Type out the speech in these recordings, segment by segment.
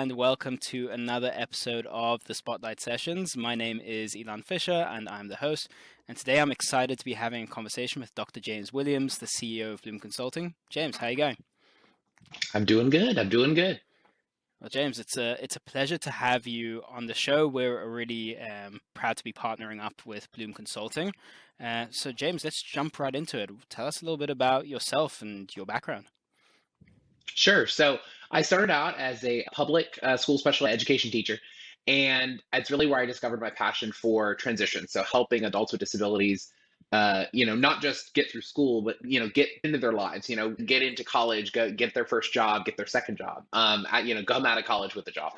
and welcome to another episode of the Spotlight Sessions. My name is Elon Fisher, and I'm the host. And today I'm excited to be having a conversation with Dr. James Williams, the CEO of Bloom Consulting. James, how are you going? I'm doing good. I'm doing good. Well, James, it's a pleasure to have you on the show. We're really proud to be partnering up with Bloom Consulting. So, James, let's jump right into it. Tell us a little bit about yourself and your background. Sure. So I started out as a public school special education teacher, and it's really where I discovered my passion for transition. So helping adults with disabilities, not just get through school, but get into their lives. Get into college, go get their first job, get their second job. Come out of college with a job.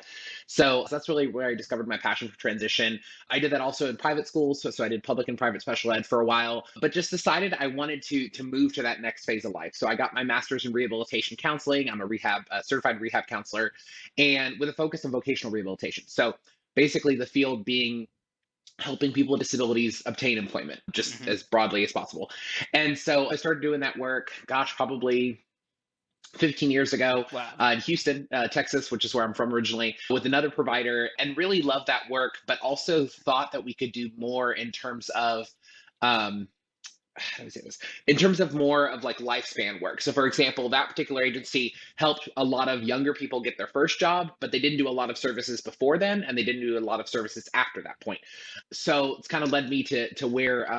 So that's really where I discovered my passion for transition. I did that also in private schools. So I did public and private special ed for a while, but just decided I wanted to move to that next phase of life. So I got my master's in rehabilitation counseling. I'm a certified rehab counselor, and with a focus on vocational rehabilitation. So basically, the field being helping people with disabilities obtain employment just Hmm. as broadly as possible. And so I started doing that work, gosh, probably 15 years ago Wow. in Houston, Texas, which is where I'm from originally, with another provider, and really loved that work, but also thought that we could do more in terms of um, how do I say this? In terms of more of like lifespan work. So, for example, that particular agency helped a lot of younger people get their first job, but they didn't do a lot of services before then, and they didn't do a lot of services after that point. So, it's kind of led me to where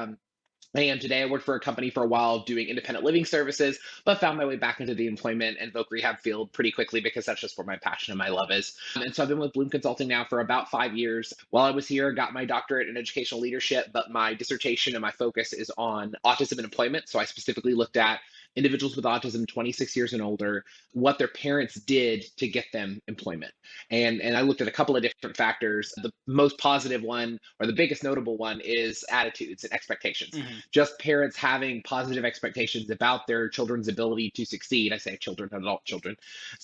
I am today. I worked for a company for a while doing independent living services, but found my way back into the employment and voc rehab field pretty quickly because that's just where my passion and my love is. And so I've been with Bloom Consulting now for about 5 years. While I was here, got my doctorate in educational leadership, but my dissertation and my focus is on autism and employment. So I specifically looked at individuals with autism 26 years and older, what their parents did to get them employment. And I looked at a couple of different factors. The most positive one, or the biggest notable one, is attitudes and expectations. Hmm. Just parents having positive expectations about their children's ability to succeed. I say children, adult children's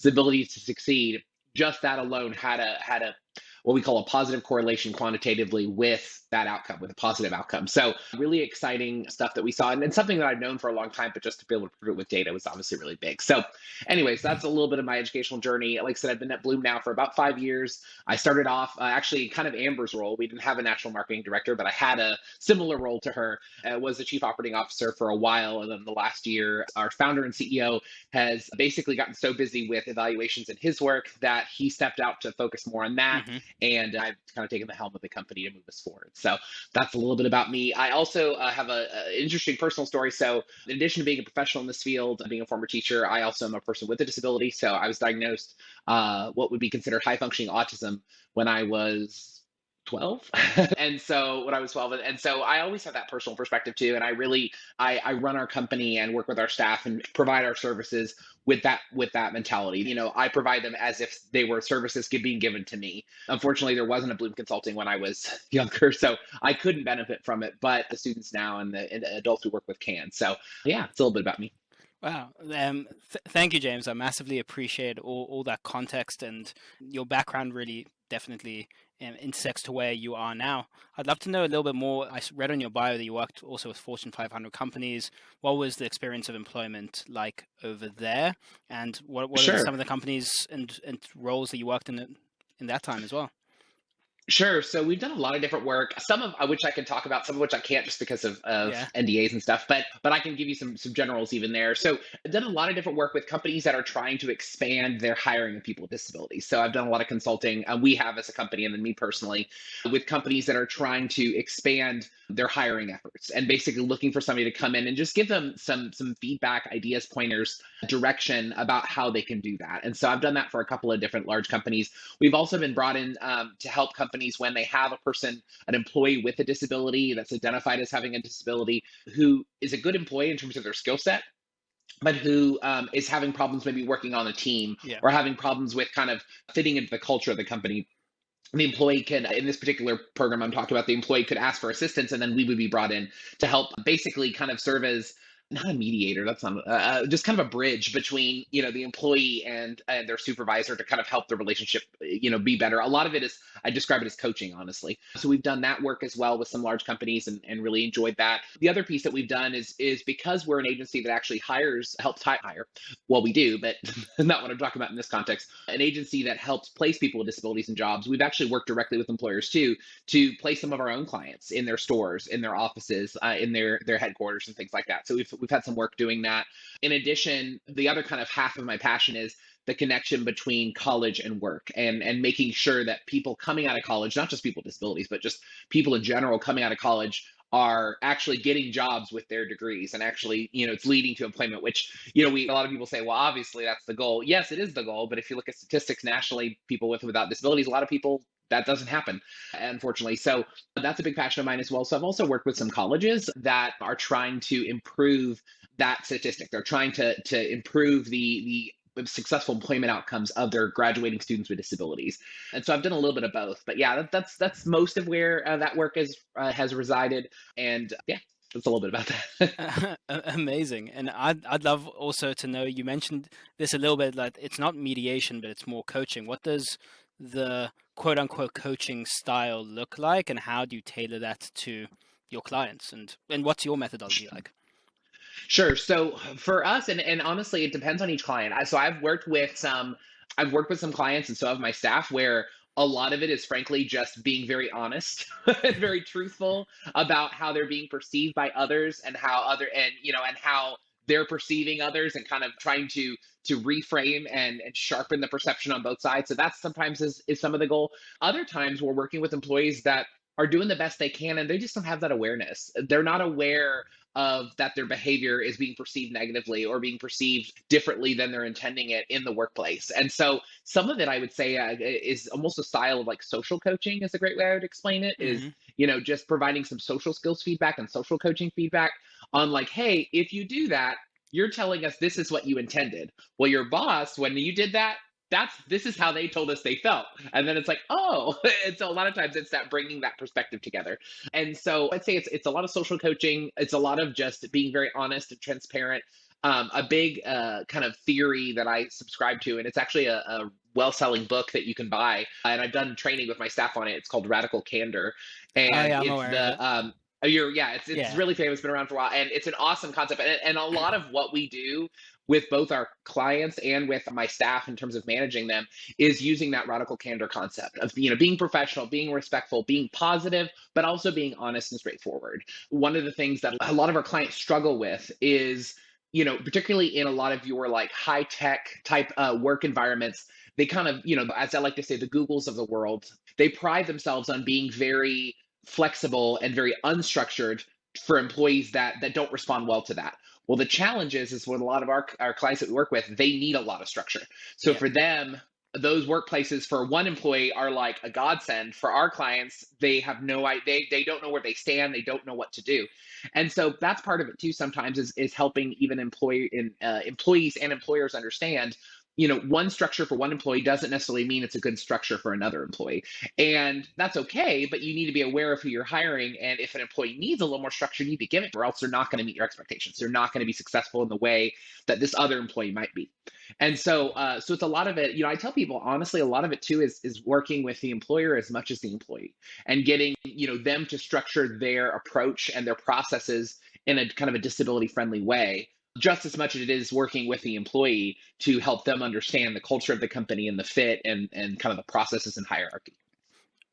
ability to succeed. Just that alone had a what we call a positive correlation quantitatively with that outcome, with a positive outcome. So really exciting stuff that we saw, and something that I've known for a long time, but just to be able to prove it with data was obviously really big. So anyways, that's a little bit of my educational journey. Like I said, I've been at Bloom now for about 5 years. I started off actually kind of Amber's role. We didn't have a national marketing director, but I had a similar role to her. Was the chief operating officer for a while, and then the last year, our founder and CEO has basically gotten so busy with evaluations in his work that he stepped out to focus more on that, Hmm. and I've kind of taken the helm of the company to move us forward. So that's a little bit about me. I also have a interesting personal story. So in addition to being a professional in this field, being a former teacher, I also am a person with a disability. So I was diagnosed what would be considered high functioning autism when I was 12. And so when I was 12, and so I always have that personal perspective too. And I run our company and work with our staff and provide our services with that mentality. I provide them as if they were services being given to me. Unfortunately, there wasn't a Bloom Consulting when I was younger, so I couldn't benefit from it, but the students now and the adults we work with can. So yeah, it's a little bit about me. Wow. Thank you, James. I massively appreciate all that context, and your background really definitely intersects to where you are now. I'd love to know a little bit more. Read on your bio that you worked also with Fortune 500 companies. What was the experience of employment like over there? And what are some Sure. of the companies and roles that you worked in that time as well? Sure. So we've done a lot of different work, some of which I can talk about, some of which I can't just because of Yeah. NDAs and stuff, but I can give you some generals even there. So I've done a lot of different work with companies that are trying to expand their hiring of people with disabilities. So I've done a lot of consulting, we have as a company, and then me personally, with companies that are trying to expand their hiring efforts and basically looking for somebody to come in and just give them some feedback, ideas, pointers, direction about how they can do that. And so I've done that for a couple of different large companies. We've also been brought in to help companies when they have a person, an employee with a disability that's identified as having a disability, who is a good employee in terms of their skill set, but who is having problems maybe working on a team, Yeah. or having problems with kind of fitting into the culture of the company. The employee could, in this particular program I'm talking about, the employee could ask for assistance, and then we would be brought in to help basically kind of serve as not a mediator, that's not just kind of a bridge between, the employee and their supervisor to kind of help the relationship, be better. A lot of it is, I describe it as coaching, honestly. So we've done that work as well with some large companies, and really enjoyed that. The other piece that we've done is because we're an agency that actually helps hire, well, we do, but not what I'm talking about in this context. An agency that helps place people with disabilities in jobs. We've actually worked directly with employers too, to place some of our own clients in their stores, in their offices, in their headquarters and things like that. So we've had some work doing that. In addition, the other kind of half of my passion is the connection between college and work, and making sure that people coming out of college, not just people with disabilities, but just people in general coming out of college, are actually getting jobs with their degrees, and actually, it's leading to employment, which, a lot of people say, well, obviously that's the goal. Yes, it is the goal, but if you look at statistics nationally, people with and without disabilities, a lot of people, that doesn't happen, unfortunately. So that's a big passion of mine as well. So I've also worked with some colleges that are trying to improve that statistic. They're trying to improve the successful employment outcomes of their graduating students with disabilities. And so I've done a little bit of both. But yeah, that's most of where that work has resided. And yeah, that's a little bit about that. Amazing. And I'd love also to know, you mentioned this a little bit, like it's not mediation, but it's more coaching. What does the quote unquote coaching style look like, and how do you tailor that to your clients? And what's your methodology like? Sure. So for us, and honestly, it depends on each client. So I've worked with some clients, and so have my staff, where a lot of it is frankly just being very honest and very truthful about how they're being perceived by others, and and how they're perceiving others, and kind of trying to reframe and sharpen the perception on both sides. So that's sometimes is some of the goal. Other times we're working with employees that are doing the best they can, and they just don't have that awareness. They're not aware of that their behavior is being perceived negatively, or being perceived differently than they're intending it in the workplace. And so some of it, I would say, is almost a style of like social coaching, is a great way I would explain it, is, Hmm. just providing some social skills feedback and social coaching feedback on, like, hey, if you do that, you're telling us this is what you intended. Well, your boss, when you did that, this is how they told us they felt. And then it's like, oh. And so a lot of times it's that bringing that perspective together. And so I'd say it's a lot of social coaching. It's a lot of just being very honest and transparent. A big kind of theory that I subscribe to, and it's actually a well-selling book that you can buy, and I've done training with my staff on it. It's called Radical Candor, Oh and yeah, I'm it's aware of the it. yeah, it's Yeah. really famous, been around for a while, and it's an awesome concept. And a lot of what we do with both our clients and with my staff in terms of managing them is using that radical candor concept of, being professional, being respectful, being positive, but also being honest and straightforward. One of the things that a lot of our clients struggle with is, particularly in a lot of your like high tech type work environments, they kind of, as I like to say, the Googles of the world, they pride themselves on being very flexible and very unstructured for employees that don't respond well to that. Well, the challenge is with a lot of our clients that we work with, they need a lot of structure. So Yeah. for them, those workplaces for one employee are like a godsend. For our clients, they have no idea, they don't know where they stand, they don't know what to do. And so that's part of it too. Sometimes is helping even employees and employers understand, one structure for one employee doesn't necessarily mean it's a good structure for another employee. And that's okay, but you need to be aware of who you're hiring. And if an employee needs a little more structure, you need to give it, or else they're not going to meet your expectations. They're not going to be successful in the way that this other employee might be. And so it's a lot of it. I tell people honestly, a lot of it too is working with the employer as much as the employee, and getting them to structure their approach and their processes in a kind of a disability friendly way, just as much as it is working with the employee to help them understand the culture of the company and the fit and kind of the processes and hierarchy.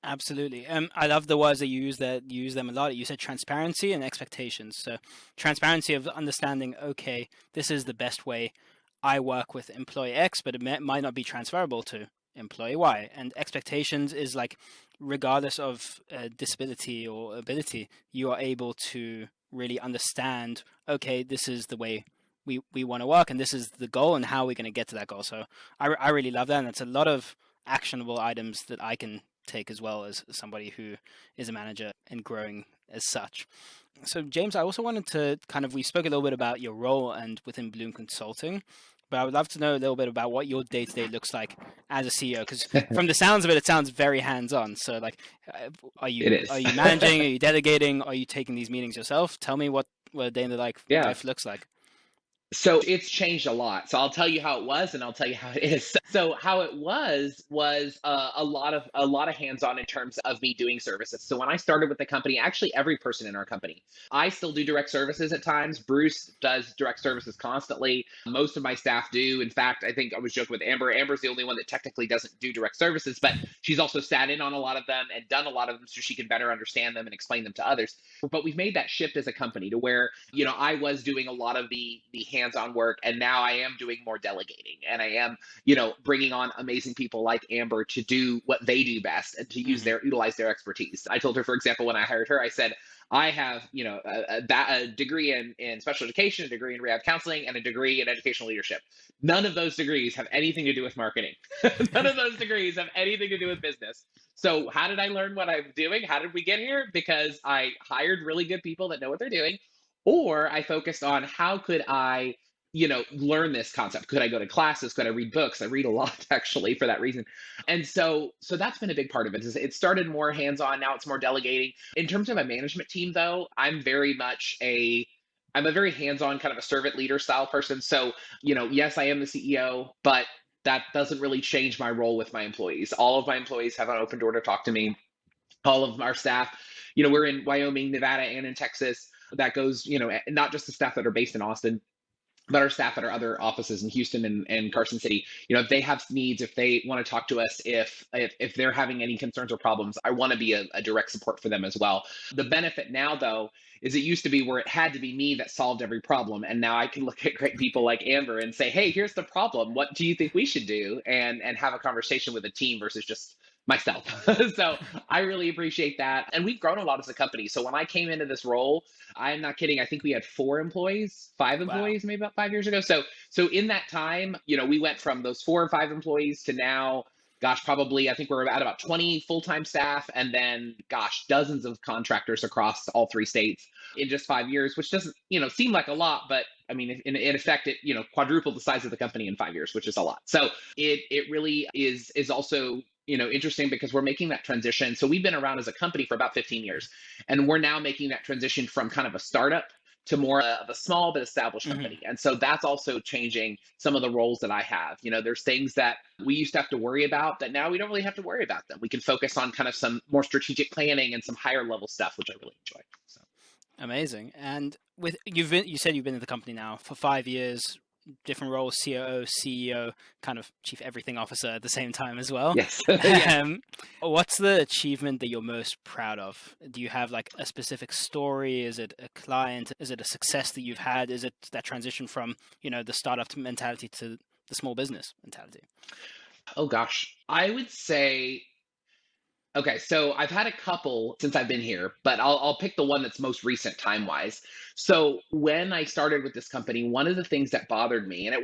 Absolutely. I love the words that you use, that you use them a lot. You said transparency and expectations. So transparency of understanding, okay, this is the best way I work with employee X, but might not be transferable to employee Y. And expectations is like, regardless of disability or ability, you are able to really understand, okay, this is the way we want to work, and this is the goal, and how we're going to get to that goal. So I really love that. And it's a lot of actionable items that I can take as well, as somebody who is a manager and growing as such. So, James, I also wanted to kind of, we spoke a little bit about your role and within Bloom Consulting, but I would love to know a little bit about what your day to day looks like as a CEO, because from the sounds of it, it sounds very hands on. So, like, It are is. you managing? Are you delegating? Are you taking these meetings yourself? Tell me what a day in the Yeah. life looks like. So it's changed a lot. So I'll tell you how it was, and I'll tell you how it is. So how it was a lot of hands-on in terms of me doing services. So when I started with the company, actually every person in our company, I still do direct services at times. Bruce does direct services constantly. Most of my staff do. In fact, I think I was joking with Amber. Amber's the only one that technically doesn't do direct services, but she's also sat in on a lot of them and done a lot of them so she can better understand them and explain them to others. But we've made that shift as a company to where, I was doing a lot of the hands-on work, and now I am doing more delegating, and I am, bringing on amazing people like Amber to do what they do best and to Hmm. utilize their expertise. I told her, for example, when I hired her, I said, I have, a degree in special education, a degree in rehab counseling, and a degree in educational leadership. None of those degrees have anything to do with marketing. None of those degrees have anything to do with business. So how did I learn what I'm doing? How did we get here? Because I hired really good people that know what they're doing, or I focused on how could I, learn this concept. Could I go to classes? Could I read books? I read a lot actually for that reason. And so that's been a big part of it. It started more hands-on, now it's more delegating. In terms of a management team though, I'm a very hands-on kind of a servant leader style person. So, yes, I am the CEO, but that doesn't really change my role with my employees. All of my employees have an open door to talk to me. All of our staff, we're in Wyoming, Nevada, and in Texas. That goes, not just the staff that are based in Austin, but our staff at our other offices in Houston and Carson City, if they have needs, if they want to talk to us, if they're having any concerns or problems, I want to be a direct support for them as well. The benefit now, though, is it used to be where it had to be me that solved every problem, and now I can look at great people like Amber and say, "Hey, here's the problem. What do you think we should do?" and have a conversation with a team versus just myself. So I really appreciate that, and we've grown a lot as a company. So when I came into this role, I'm not kidding. I think we had 4 employees, five Wow. employees, maybe about 5 years ago. So in that time, we went from those 4 or 5 employees to now, gosh, probably I think we're at about 20 full-time staff, and then, gosh, dozens of contractors across all 3 states in just 5 years, which doesn't, seem like a lot, but I mean, in effect, it, quadrupled the size of the company in 5 years, which is a lot. So it really is also, interesting because we're making that transition. So we've been around as a company for about 15 years. And we're now making that transition from kind of a startup to more of a small but established Hmm. company. And so that's also changing some of the roles that I have. There's things that we used to have to worry about that now we don't really have to worry about them. We can focus on kind of some more strategic planning and some higher level stuff, which I really enjoy. So Amazing. And you said you've been in the company now for 5 years, different roles, COO, CEO, kind of chief everything officer at the same time as well. yes, yes. Um, what's the achievement that you're most proud of? Do you have like a specific story? Is it a client? Is it a success that you've had? Is it that transition from, the startup mentality to the small business mentality? Oh gosh, I would say, okay, so I've had a couple since I've been here, but I'll pick the one that's most recent time wise. So when I started with this company, one of the things that bothered me, and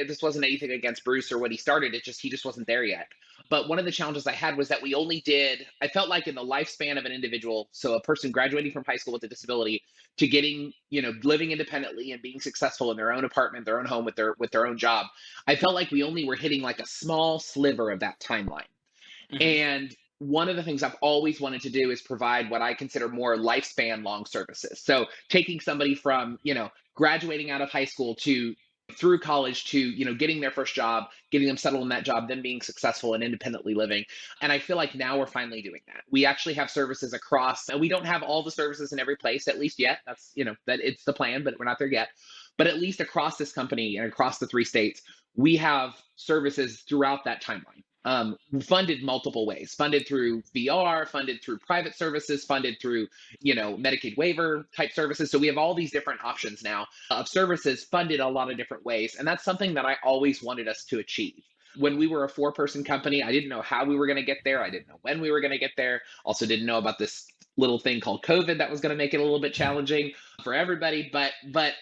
this wasn't anything against Bruce or what he started, he just wasn't there yet. But one of the challenges I had was that I felt like in the lifespan of an individual, so a person graduating from high school with a disability to getting, living independently and being successful in their own apartment, their own home with their own job, I felt like we only were hitting like a small sliver of that timeline. Hmm. And one of the things I've always wanted to do is provide what I consider more lifespan long services. So taking somebody from, graduating out of high school to through college to, getting their first job, getting them settled in that job, then being successful and independently living. And I feel like now we're finally doing that. We actually have services across, and we don't have all the services in every place, at least yet. That's, that it's the plan, but we're not there yet. But at least across this company and across the 3 states, we have services throughout that timeline, funded multiple ways, funded through VR, funded through private services, funded through, Medicaid waiver type services. So we have all these different options now of services funded a lot of different ways. And that's something that I always wanted us to achieve. When we were a 4-person company, I didn't know how we were going to get there. I didn't know when we were going to get there. Also didn't know about this little thing called COVID that was going to make it a little bit challenging for everybody. But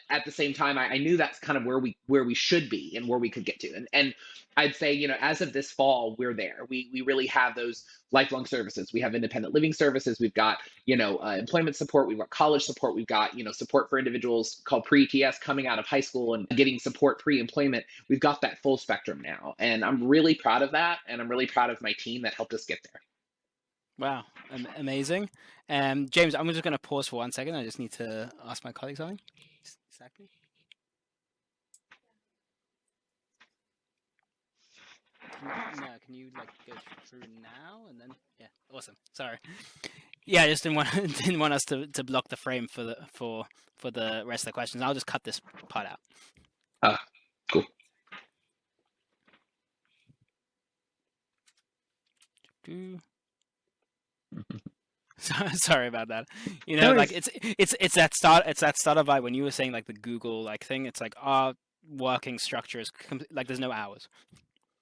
at the same time, I knew that's kind of where we should be and where we could get to. And I'd say, as of this fall, we're there. We really have those lifelong services. We have independent living services. We've got, employment support. We've got college support. We've got, support for individuals called pre-ETS coming out of high school and getting support pre-employment. We've got that full spectrum now. And I'm really proud of that. And I'm really proud of my team that helped us get there. Wow, amazing. James, I'm just going to pause for 1 second. I just need to ask my colleague something. Exactly. Can you like go through now and then? Yeah, awesome. Sorry. Yeah, I just didn't want didn't want us to block the frame for the rest of the questions. I'll just cut this part out. Ah, cool. Sorry about that. You No know, like worries. it's that starter vibe when you were saying like the Google like thing. It's like our working structure is like there's no hours.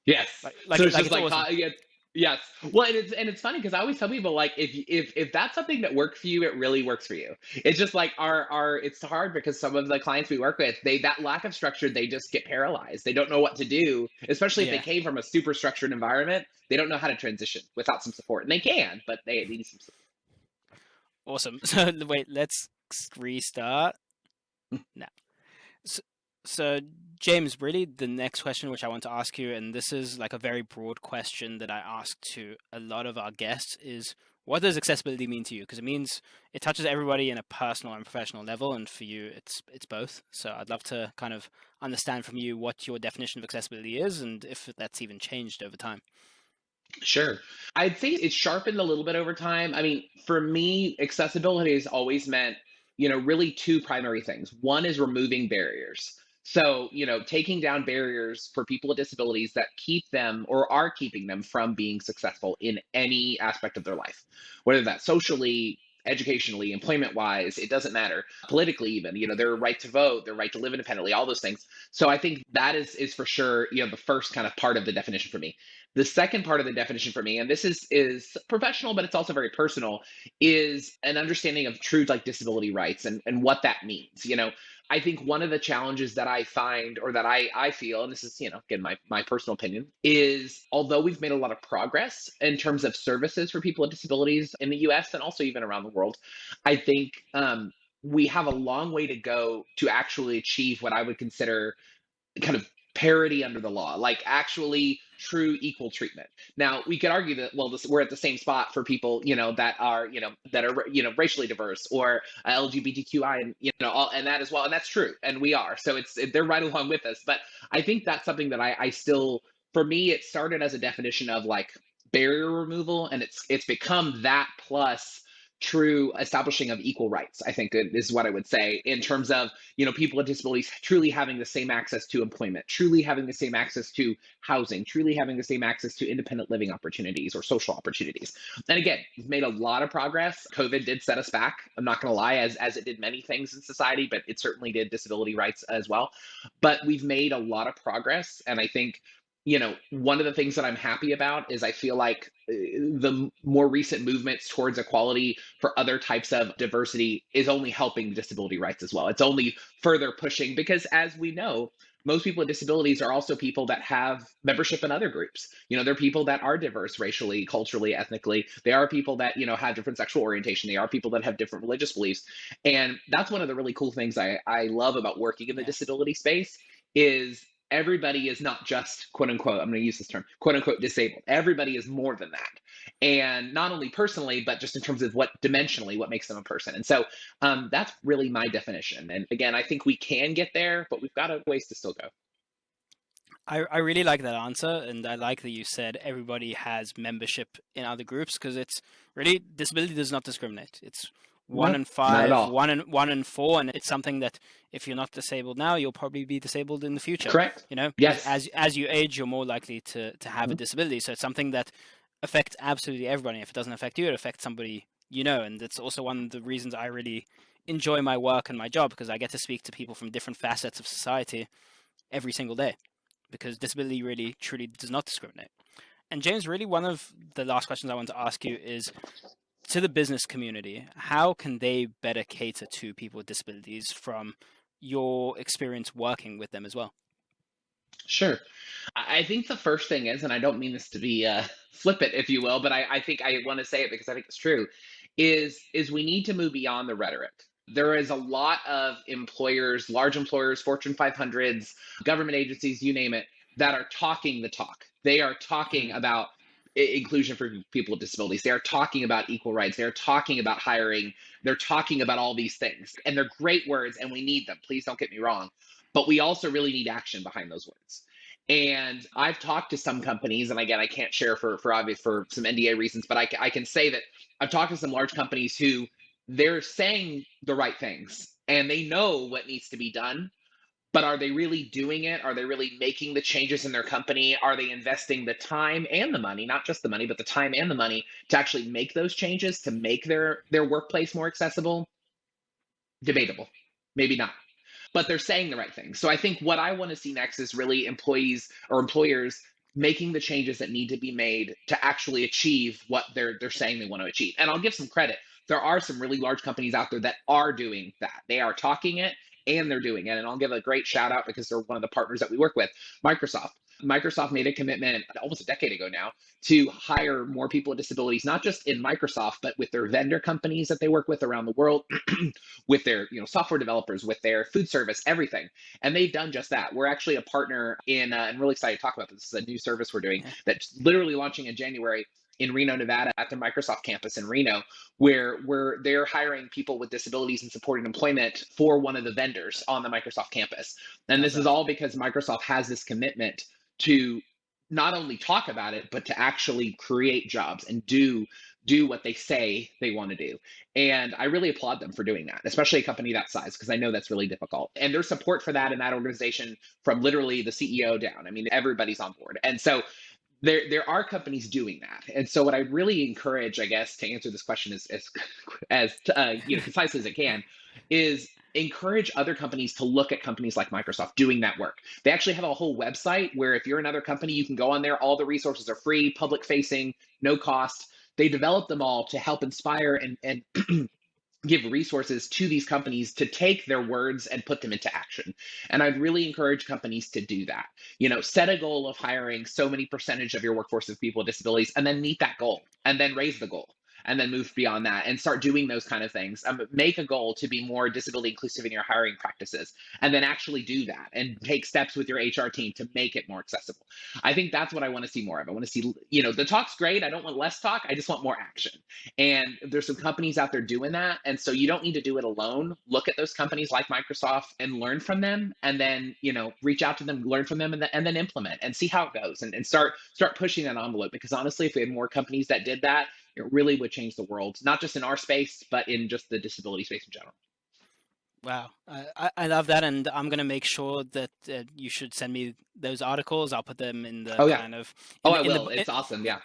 Yes. Like So it's like just it's like, awesome. yeah, yes. Well, and it's funny because I always tell people like if that's something that works for you, it really works for you. It's just like our it's hard because some of the clients we work with, they that lack of structure, they just get paralyzed. They don't know what to do, especially if they Yeah, came from a super structured environment. They don't know how to transition without some support, and they can, but they need some support. awesome. So wait, let's restart. No. So, so, James, really, the next question which I want to ask you, and this is like a very broad question that I ask to a lot of our guests, is what does accessibility mean to you? Because it touches everybody in a personal and professional level, and for you, it's both. So I'd love to kind of understand from you what your definition of accessibility is, and if that's even changed over time. Sure. I'd say it's sharpened a little bit over time. I mean, for me, accessibility has always meant, really two primary things. One is removing barriers. So, taking down barriers for people with disabilities that keep them or are keeping them from being successful in any aspect of their life, whether that's socially, educationally, employment wise, it doesn't matter. Politically, even, their right to vote, their right to live independently, all those things. So I think that is for sure, the first kind of part of the definition for me. The second part of the definition for me, and this is professional, but it's also very personal, is an understanding of true like disability rights and what that means. I think one of the challenges that I find or that I feel, and this is, again, my personal opinion, is although we've made a lot of progress in terms of services for people with disabilities in the US and also even around the world, I think we have a long way to go to actually achieve what I would consider kind of parity under the law, like actually true equal treatment. Now, we could argue that, well, we're at the same spot for people, that are, racially diverse or LGBTQI, and and that as well, and that's true, and we are. So they're right along with us. But I think that's something that I still, for me, it started as a definition of like barrier removal, and it's become that plus true establishing of equal rights. I think is what I would say in terms of people with disabilities truly having the same access to employment, truly having the same access to housing, truly having the same access to independent living opportunities or social opportunities. And again, we've made a lot of progress. COVID did set us back. I'm not going to lie, as it did many things in society, but it certainly did disability rights as well. But we've made a lot of progress, and I think one of the things that I'm happy about is I feel like the more recent movements towards equality for other types of diversity is only helping disability rights as well. It's only further pushing because, as we know, most people with disabilities are also people that have membership in other groups. They're people that are diverse racially, culturally, ethnically. They are people that, have different sexual orientation. They are people that have different religious beliefs. And that's one of the really cool things I love about working in the Yes. disability space is everybody is not just quote unquote, I'm going to use this term, quote unquote disabled. Everybody is more than that. And not only personally, but just in terms of what dimensionally, what makes them a person. And so that's really my definition. And again, I think we can get there, but we've got a ways to still go. I really like that answer, and I like that you said everybody has membership in other groups because it's really disability does not discriminate. It's one No, in not at five, all. one in four, and it's something that if you're not disabled now, you'll probably be disabled in the future. Correct. You know, because Yes. as you age, you're more likely to have a Mhm. disability. So it's something that affects absolutely everybody. If it doesn't affect you, it affects somebody you know, and that's also one of the reasons I really enjoy my work and my job because I get to speak to people from different facets of society every single day because disability really truly does not discriminate. And James, really one of the last questions I want to ask you is to the business community, how can they better cater to people with disabilities from your experience working with them as well? Sure. I think the first thing is, and I don't mean this to be flippant, if you will, but I think I want to say it because I think it's true, is we need to move beyond the rhetoric. There is a lot of employers, large employers, Fortune 500s, government agencies, you name it, that are talking the talk. They are talking Mm, about inclusion for people with disabilities. They are talking about equal rights. They're talking about hiring. They're talking about all these things. And they're great words and we need them. Please don't get me wrong. But we also really need action behind those words. And I've talked to some companies, and again, I can't share for obvious for some NDA reasons, but I can say that I've talked to some large companies who they're saying the right things and they know what needs to be done, but are they really doing it? Are they really making the changes in their company? Are they investing the time and the money, not just the money, but the time and the money to actually make those changes to make their workplace more accessible? Debatable. Maybe not, but they're saying the right thing. So I think what I want to see next is really employees or employers making the changes that need to be made to actually achieve what they're saying they want to achieve. And I'll give some credit. There are some really large companies out there that are doing that. They are talking it and they're doing it. And I'll give a great shout out because they're one of the partners that we work with, Microsoft. Microsoft made a commitment almost a decade ago now to hire more people with disabilities, not just in Microsoft, but with their vendor companies that they work with around the world, with their software developers, with their food service, everything. And they've done just that. We're actually a partner in, and really excited to talk about this. This is a new service we're doing Yeah. that's literally launching in January in Reno, Nevada, at the Microsoft campus in Reno, where they're hiring people with disabilities and supported employment for one of the vendors on the Microsoft campus. And Love this is that. all because Microsoft has this commitment to not only talk about it, but to actually create jobs and do what they say they want to do. And I really applaud them for doing that, especially a company that size, because I know that's really difficult. And there's support for that in that organization from literally the CEO down. I mean, everybody's on board. And so there are companies doing that. And so what I really encourage, I guess, to answer this question as concisely as it can, is encourage other companies to look at companies like Microsoft doing that work. They actually have a whole website where if you're another company, you can go on there. All the resources are free, public facing, no cost. They develop them all to help inspire and give resources to these companies to take their words and put them into action. And I'd really encourage companies to do that. Set a goal of hiring so many percentage of your workforce of people with disabilities and then meet that goal and then raise the goal and then move beyond that and start doing those kind of things. Make a goal to be more disability inclusive in your hiring practices and then actually do that and take steps with your HR team to make it more accessible. I think that's what I want to see more of. I want to see, the talk's great. I don't want less talk. I just want more action. And there's some companies out there doing that. And so you don't need to do it alone. Look at those companies like Microsoft and learn from them. And then, reach out to them, learn from them, and then implement and see how it goes and start pushing that envelope. Because honestly, if we had more companies that did that, it really would change the world, not just in our space, but in just the disability space in general. Wow, I love that, and I'm gonna make sure that you should send me those articles. I'll put them in the Oh, yeah. kind of Oh, in I the in will. the It's awesome. Yeah.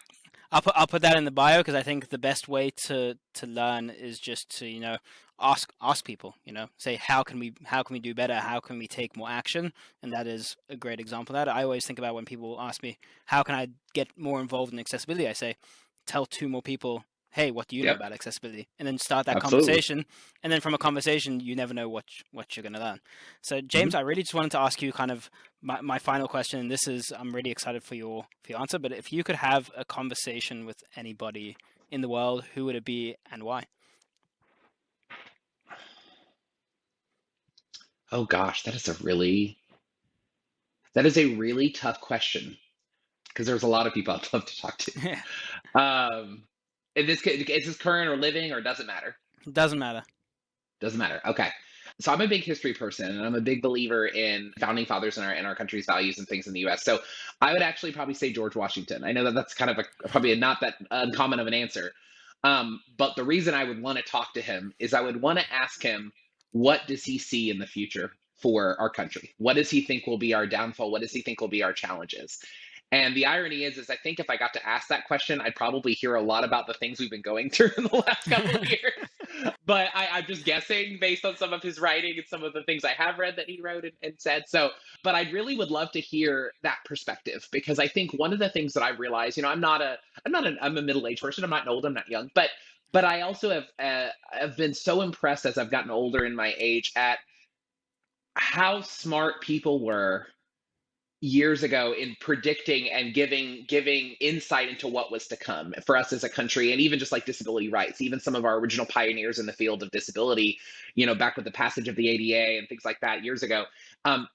I'll put that in the bio because I think the best way to learn is just to ask people, say how can we do better, how can we take more action, and that is a great example of that. I always think about when people ask me how can I get more involved in accessibility, I say tell two more people, hey, what do you know Yep. about accessibility, and then start that Absolutely. conversation, and then from a conversation you never know what you're going to learn. So Hmm. James, I really just wanted to ask you kind of my final question, and this is, I'm really excited for your answer, but if you could have a conversation with anybody in the world, who would it be and why? Oh gosh, that is a really tough question because there's a lot of people I'd love to talk to. Yeah, Um, is this current or living or doesn't matter? it doesn't matter. Doesn't matter. Okay. So I'm a big history person and I'm a big believer in founding fathers and our country's values and things in the US. So I would actually probably say George Washington. I know that that's kind of probably not that uncommon of an answer. But the reason I would want to talk to him is I would want to ask him, what does he see in the future for our country? What does he think will be our downfall? What does he think will be our challenges? And the irony is I think if I got to ask that question, I'd probably hear a lot about the things we've been going through in the last couple of years. But I'm just guessing based on some of his writing and some of the things I have read that he wrote and said. So, but I really would love to hear that perspective because I think one of the things that I realized, I'm a middle-aged person. I'm not old. I'm not young. But I also have been so impressed as I've gotten older in my age at how smart people were years ago in predicting and giving insight into what was to come for us as a country, and even just like disability rights. Even some of our original pioneers in the field of disability, back with the passage of the ADA and things like that years ago,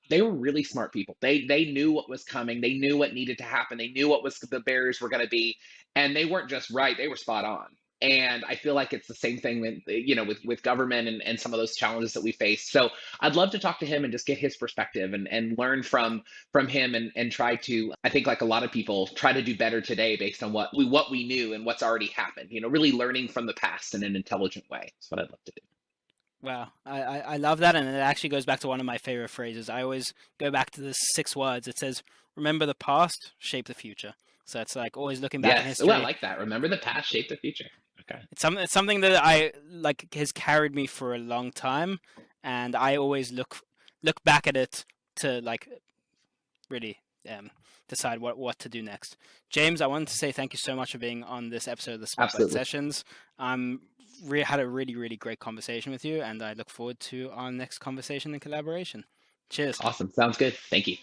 they were really smart people. They knew what was coming. They knew what needed to happen. They knew what was the barriers were going to be, and they weren't just right. They were spot on. And I feel like it's the same thing with with government and some of those challenges that we face. So I'd love to talk to him and just get his perspective and learn from him, and try to, I think, like a lot of people, try to do better today based on what we knew and what's already happened. Really learning from the past in an intelligent way. That's what I'd love to do. Wow, I love that, and it actually goes back to one of my favorite phrases. I always go back to the 6 words. It says, "Remember the past, shape the future." So it's like always looking back in Yes. Oh, I history. like that. Remember the past, shape the future. Okay. It's something that I like has carried me for a long time, and I always look back at it to like really decide what to do next. James, I wanted to say thank you so much for being on this episode of the Spotlight Absolutely. Sessions. Had a really great conversation with you, and I look forward to our next conversation and collaboration. Cheers. Awesome. Sounds good. Thank you.